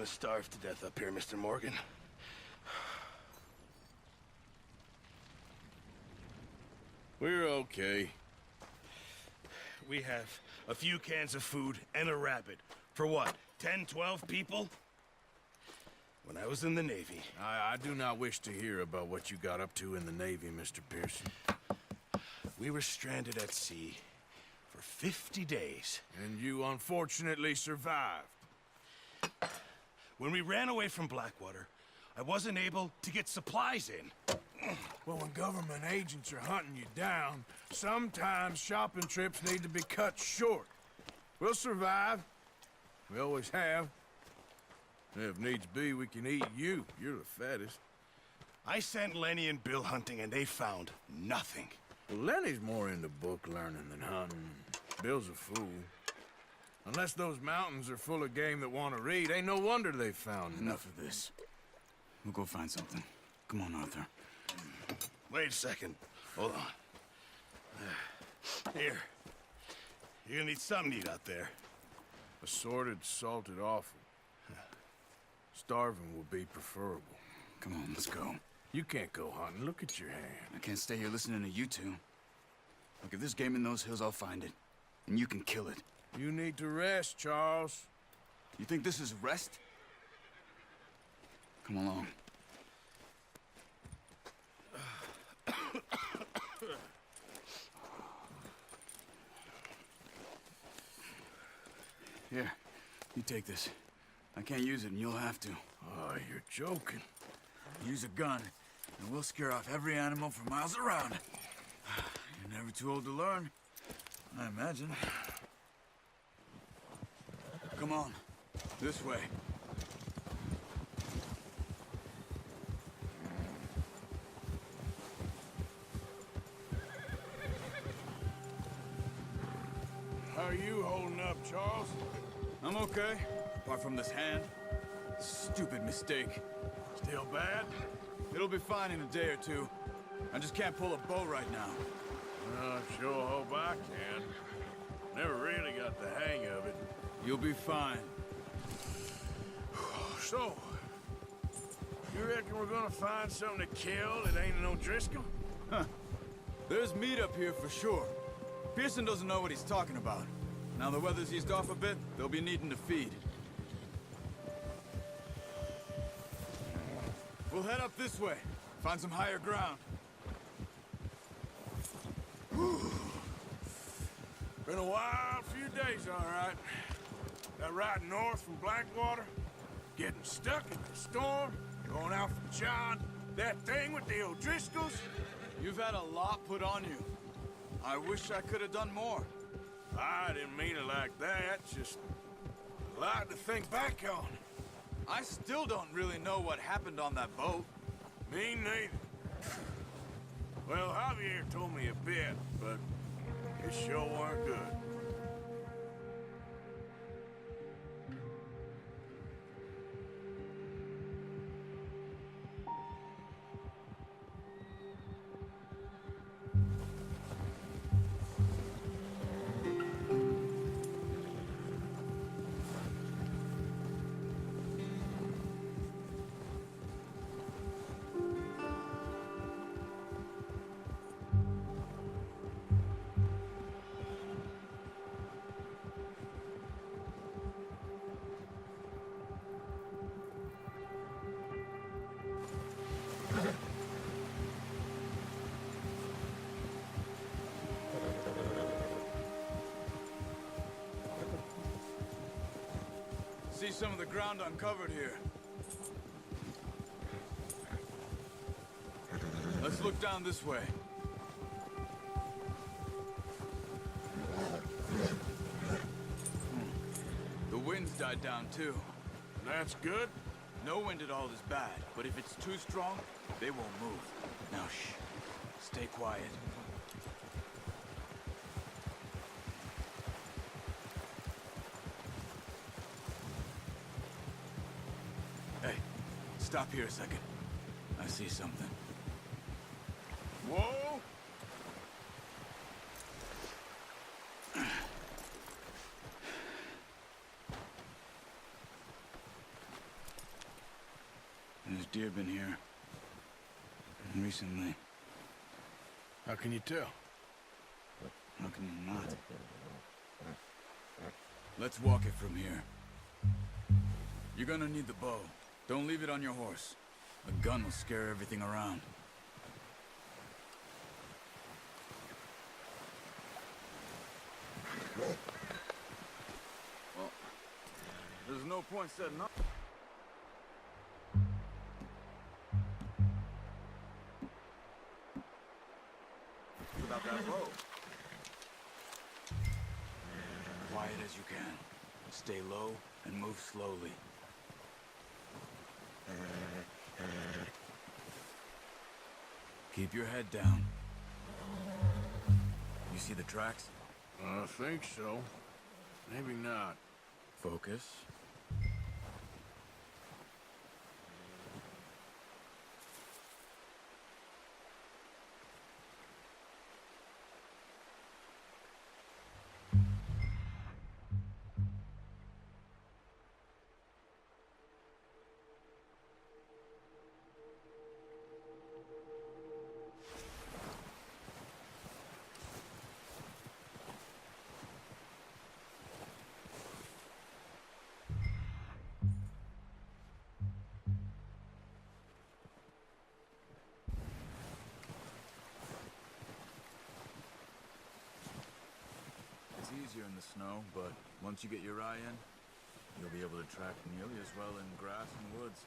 gonna starve to death up here, Mr. Morgan. We're okay. We have a few cans of food and a rabbit. For what, 10, 12 people? When I was in the Navy... I do not wish to hear about what you got up to in the Navy, Mr. Pearson. We were stranded at sea for 50 days. And you unfortunately survived. When we ran away from Blackwater, I wasn't able to get supplies in. Well, when government agents are hunting you down, sometimes shopping trips need to be cut short. We'll survive. We always have. If needs be, we can eat you. You're the fattest. I sent Lenny and Bill hunting, and they found nothing. Well, Lenny's more into book learning than hunting. Bill's a fool. Unless those mountains are full of game that want to read, ain't no wonder they found Enough of this. We'll go find something. Come on, Arthur. Wait a second. Hold on. Here. You're gonna need something to eat out there. Assorted, salted offal. Starving will be preferable. Come on, let's go. You can't go hunting. Look at your hand. I can't stay here listening to you two. Look, if there's game in those hills, I'll find it. And you can kill it. You need to rest, Charles. You think this is rest? Come along. Here, you take this. I can't use it, and you'll have to. Oh, you're joking. Use a gun, and we'll scare off every animal for miles around. You're never too old to learn, I imagine. Come on, this way. How are you holding up, Charles? I'm okay, apart from this hand. Stupid mistake. Still bad? It'll be fine in a day or two. I just can't pull a bow right now. I sure hope I can. Never really got the hang of it. You'll be fine. So, you reckon we're gonna find something to kill that ain't no Driscoll? Huh. There's meat up here for sure. Pearson doesn't know what he's talking about. Now the weather's eased off a bit, they'll be needing to feed. We'll head up this way, find some higher ground. Been a wild few days, all right. That ride north from Blackwater, getting stuck in the storm, going out from John, that thing with the O'Driscolls. You've had a lot put on you. I wish I could have done more. I didn't mean it like that, just a lot to think back on. I still don't really know what happened on that boat. Me neither. Well, Javier told me a bit, but it sure weren't good. See some of the ground uncovered here. Let's look down this way. The wind's died down too. That's good. No wind at all is bad, but if it's too strong, they won't move. Now shh. Stay quiet. Hey, stop here a second. I see something. Whoa! deer been here? Recently. How can you tell? How can you not? Let's walk it from here. You're gonna need the bow. Don't leave it on your horse. A gun will scare everything around. Well, there's no point setting up without that bow. Quiet as you can. Stay low and move slowly. Keep your head down. You see the tracks? I think so. Maybe not. Focus. It's easier in the snow, but once you get your eye in, you'll be able to track nearly as well in grass and woods.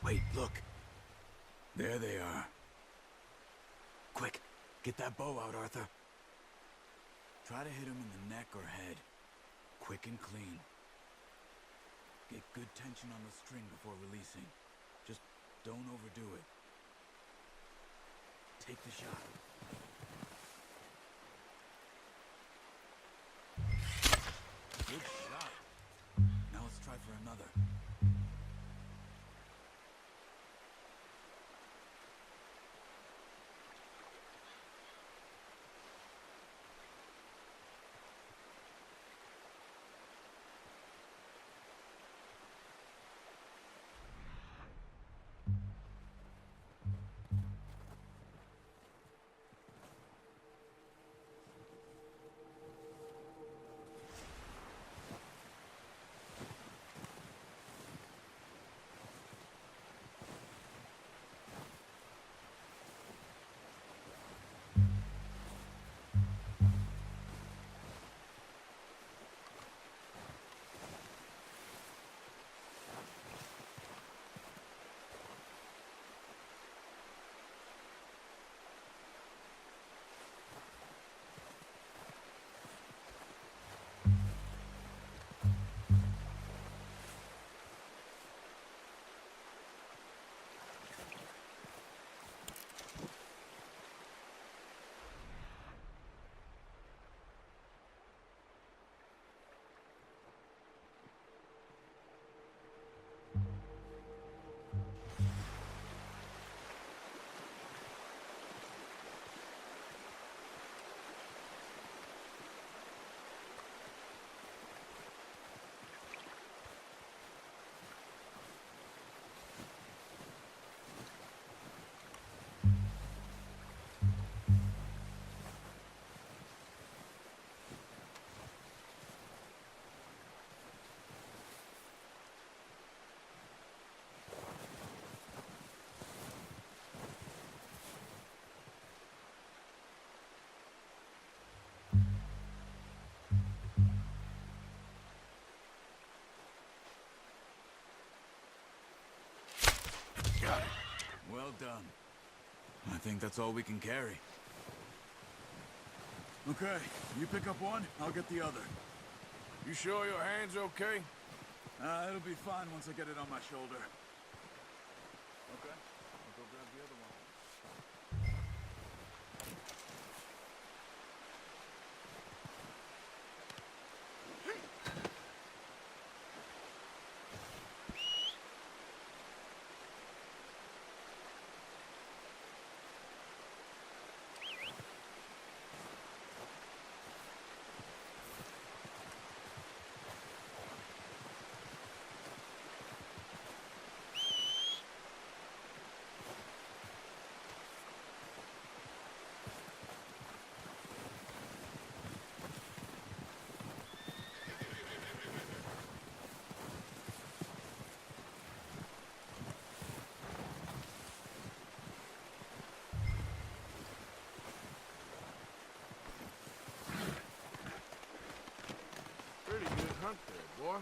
Wait, look. There they are. Quick, get that bow out, Arthur. Try to hit him in the neck or head. Quick and clean. Get good tension on the string before releasing. Just don't overdo it. Take the shot. Good shot. Now let's try for another. Well done. I think that's all we can carry. Okay, you pick up one, I'll get the other. You sure your hand's okay? It'll be fine once I get it on my shoulder. Okay, I'll go grab the other one. Pretty good hunt there, boy.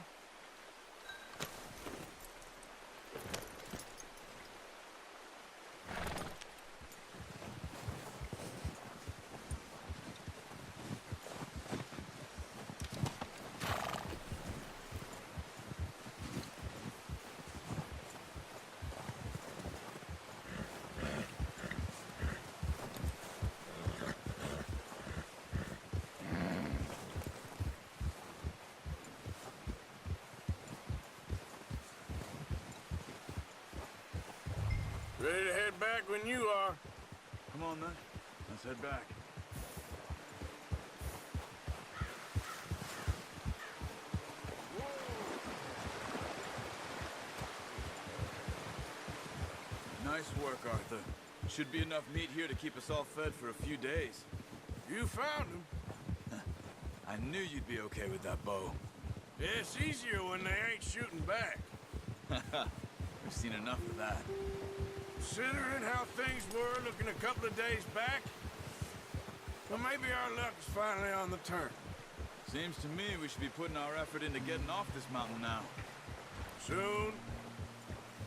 Ready to head back when you are. Come on then, let's head back. Nice work, Arthur. Should be enough meat here to keep us all fed for a few days. You found him. I knew you'd be okay with that bow. Yeah, it's easier when they ain't shooting back. We've seen enough of that. Considering how things were looking a couple of days back, well, maybe our luck is finally on the turn. Seems to me we should be putting our effort into getting off this mountain now. Soon.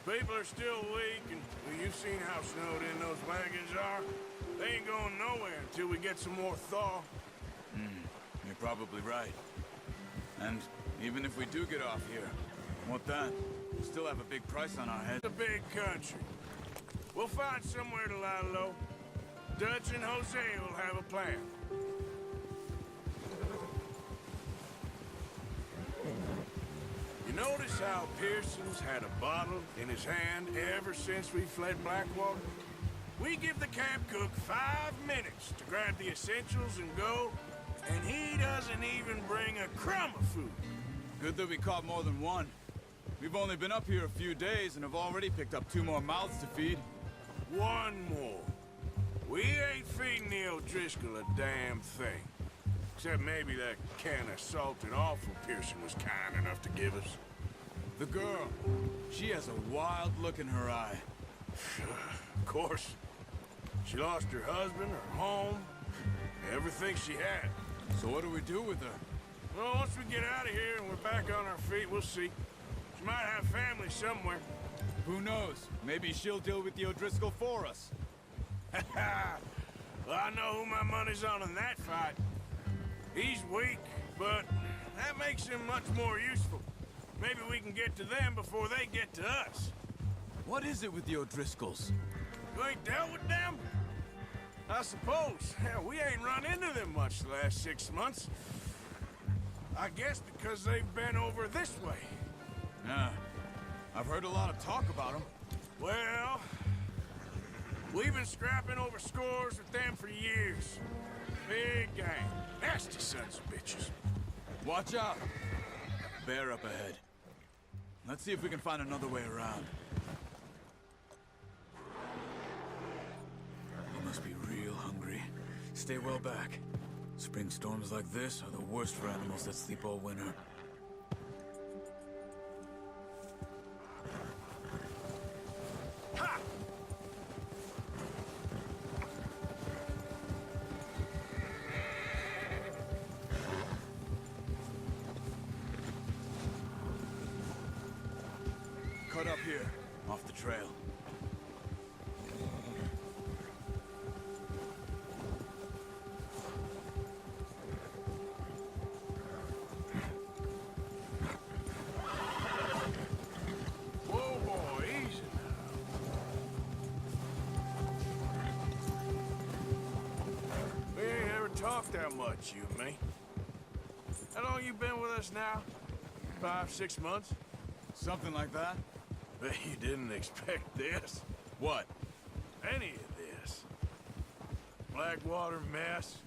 People are still weak, and well, you've seen how snowed in those wagons are. They ain't going nowhere until we get some more thaw. You're probably right. And even if we do get off here, what then? We still have a big price on our head. It's a big country. We'll find somewhere to lie low. Dutch and Jose will have a plan. You notice how Pearson's had a bottle in his hand ever since we fled Blackwater? We give the camp cook 5 minutes to grab the essentials and go, and he doesn't even bring a crumb of food. Good that we caught more than one. We've only been up here a few days and have already picked up 2 more mouths to feed. 1 more. We ain't feeding the O'Driscoll a damn thing. Except maybe that can of salted offal Pearson was kind enough to give us. The girl, she has a wild look in her eye. Of course. She lost her husband, her home, everything she had. So what do we do with her? Well, once we get out of here and we're back on our feet, we'll see. She might have family somewhere. Who knows? Maybe she'll deal with the O'Driscoll for us. Well, I know who my money's on in that fight. He's weak, but that makes him much more useful. Maybe we can get to them before they get to us. What is it with the O'Driscolls? You ain't dealt with them? I suppose. Hell, we ain't run into them much the last 6 months. I guess because they've been over this way. Yeah, I've heard a lot of talk about them. Well, we've been scrapping over scores with them for years. Big gang. Nasty sons of bitches. Watch out! Bear up ahead. Let's see if we can find another way around. You must be real hungry. Stay well back. Spring storms like this are the worst for animals that sleep all winter. Ha! Cut up here, off the trail. much, you and me. How long you been with us now? 5, 6 months? Something like that? Bet you didn't expect this. What? Any of this. Blackwater mess.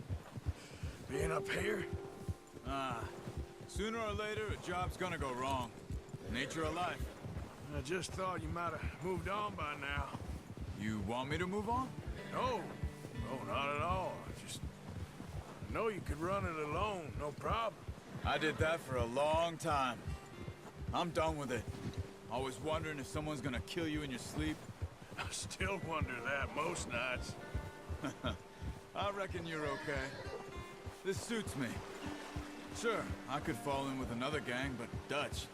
Being up here. Sooner or later, a job's gonna go wrong. Nature of life. I just thought you might have moved on by now. You want me to move on? No. No, not at all. I know you could run it alone, no problem. I did that for a long time. I'm done with it. Always wondering if someone's gonna kill you in your sleep. I still wonder that most nights. I reckon you're okay. This suits me. Sure, I could fall in with another gang, but Dutch...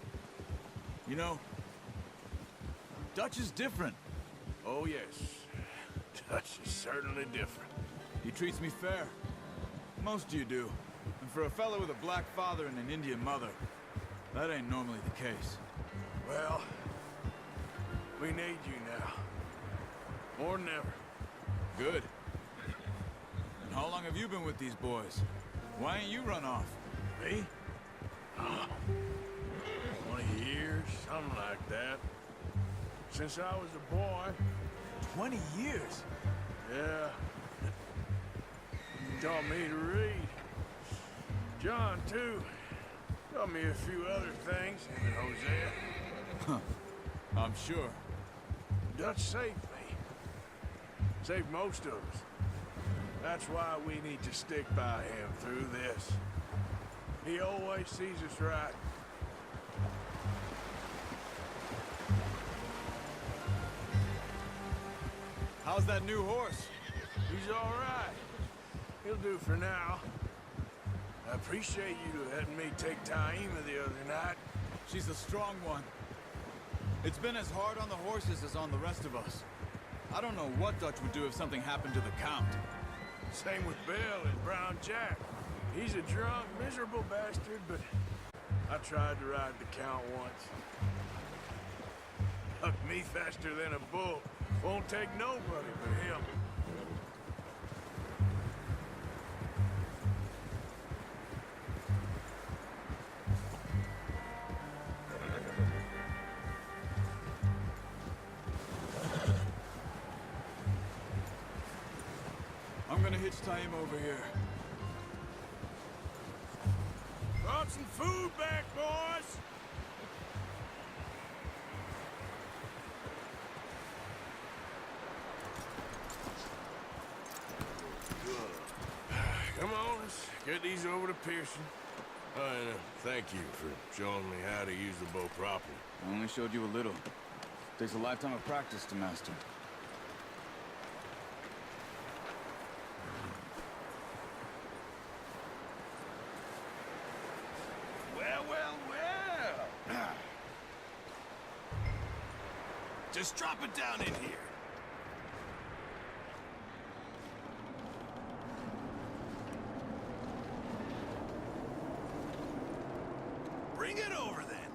You know, Dutch is different. Oh, yes. Dutch is certainly different. He treats me fair. Most of you do. And for a fellow with a black father and an Indian mother, that ain't normally the case. Well, we need you now. More than ever. Good. And how long have you been with these boys? Why ain't you run off? Me? Oh, 20 years, something like that. Since I was a boy. 20 years? Yeah. Taught me to read. John, too. Taught me a few other things, him and Hosea. I'm sure. Dutch saved me. Saved most of us. That's why we need to stick by him through this. He always sees us right. How's that new horse? He's all right. He'll do for now. I appreciate you letting me take Taima the other night. She's a strong one. It's been as hard on the horses as on the rest of us. I don't know what Dutch would do if something happened to the Count. Same with Bill and Brown Jack. He's a drunk, miserable bastard, but I tried to ride the Count once. Hucked me faster than a bull. Won't take nobody but him. I'm gonna hitch Taima over here. Brought some food back, boys! Come on, let's get these over to Pearson. And thank you for showing me how to use the bow properly. I only showed you a little. Takes a lifetime of practice to master. Well, well, well. Just drop it down in here. Bring it over then.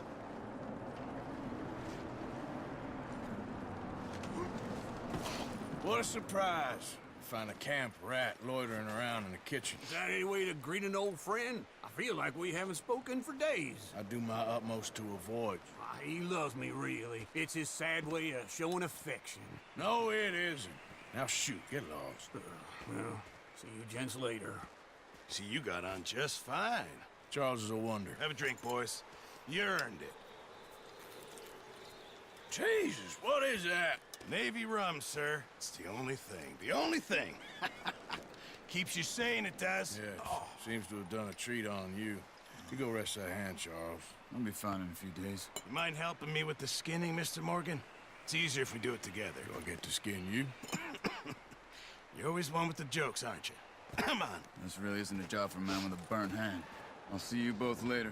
What a surprise. Find a camp rat loitering around in the kitchen. Is that any way to greet an old friend? I feel like we haven't spoken for days. I do my utmost to avoid you. He loves me, really. It's his sad way of showing affection. No, it isn't. Now shoot, get lost. Well, see you gents later. See, you got on just fine. Charles is a wonder. Have a drink, boys. You earned it. Jesus, what is that? Navy rum, sir. It's the only thing. The only thing. Keeps you sane, it does. Yeah, seems to have done a treat on you. You go rest that hand, Charles. I'll be fine in a few days. You mind helping me with the skinning, Mr. Morgan? It's easier if we do it together. Do I get to skin you? You're always one with the jokes, aren't you? Come on. This really isn't a job for a man with a burnt hand. I'll see you both later.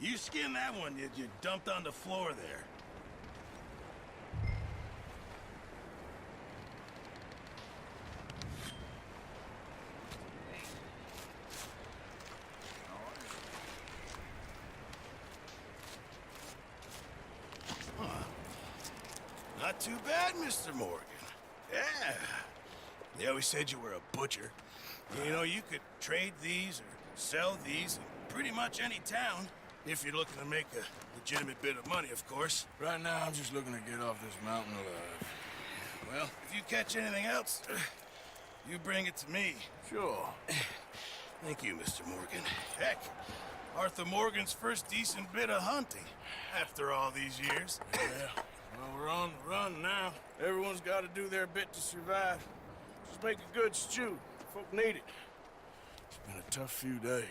You skin that one you dumped on the floor there. Not too bad, Mr. Morgan. Yeah. They always said you were a butcher. You know, you could trade these or sell these in pretty much any town, if you're looking to make a legitimate bit of money, of course. Right now, I'm just looking to get off this mountain alive. Well, if you catch anything else, you bring it to me. Sure. Thank you, Mr. Morgan. Heck, Arthur Morgan's first decent bit of hunting after all these years. Yeah. Well, we're on the run now. Everyone's got to do their bit to survive. Just make a good stew. Folk need it. It's been a tough few days.